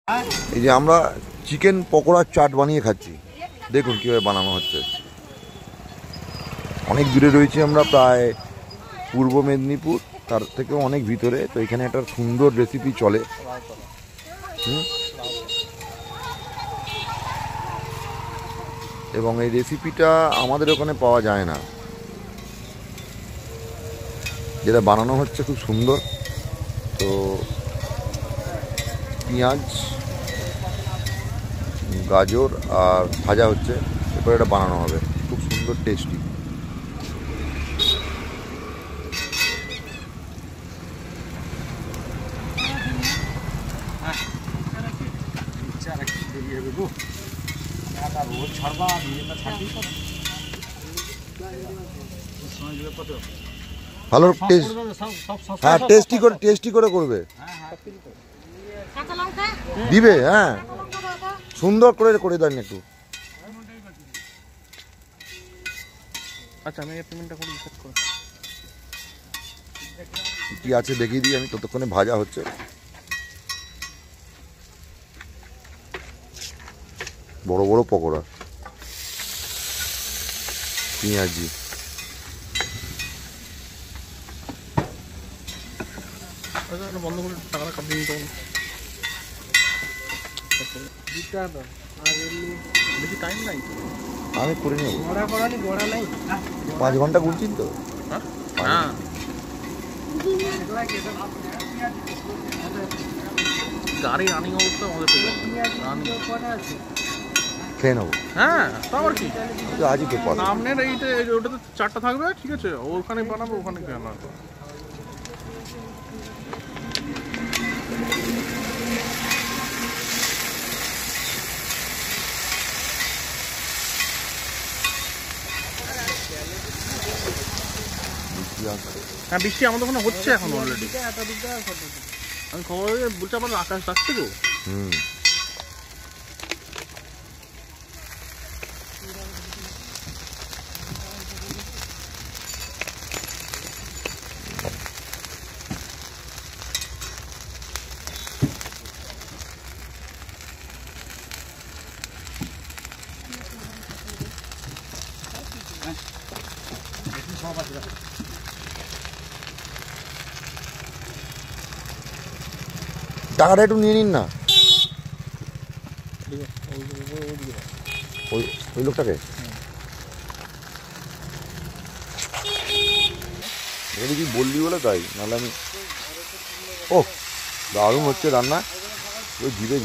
এই যে আমরা চিকেন পকোড়ার চাট বানিয়ে খাচ্ছি, দেখুন কীভাবে বানানো হচ্ছে। অনেক দূরে রয়েছি আমরা, প্রায় পূর্ব মেদিনীপুর, তার থেকেও অনেক ভিতরে। তো এখানে একটা সুন্দর রেসিপি চলে। এবং এই রেসিপিটা আমাদের ওখানে পাওয়া যায় না, যেটা বানানো হচ্ছে খুব সুন্দর। তো পেঁয়াজ, গাজর আর ভাজা হচ্ছে, এরপর এটা বানানো হবে, খুব সুন্দর টেস্টি। ভালো টেস্ট, হ্যাঁ টেস্টি করে করবে, দিবে, হ্যাঁ সুন্দর করে দেন একটু। আচ্ছা, আমি পেমেন্টটা করে সেট করব। কি আছে দেখিয়ে দিই আমি, ততক্ষণে ভাজা হচ্ছে। বড় বড় পকোড়া, পেঁয়াজি, বন্ধ করে টাকাটা কাটিয়ে নিতে হবে। বেশি টাইম নাই, আমি করে নেব। 5 ঘন্টা ঘুরছি তো। হ্যাঁ, গাড়ি রানিং অবস্থা আমাদের খেয়ে নেবো। হ্যাঁ, তো আবার কি, আজই তো পাবো। সামনের এইটা ওটাতে 4টা থাকবে, ঠিক আছে, ওখানে বানাবো, ওখানে কেন। হ্যাঁ, বৃষ্টি আমাদের ওখানে হচ্ছে এখন অলরেডি। আমি খবর বলছি আমার আকাশ ডাকছে তো। টাকাটা একটু নিয়ে নিন না, ওই লোকটাকে। এখানে কি বললি বলে তাই, নাহলে আমি। ও দারুণ হচ্ছে রান্না, ওই জিভে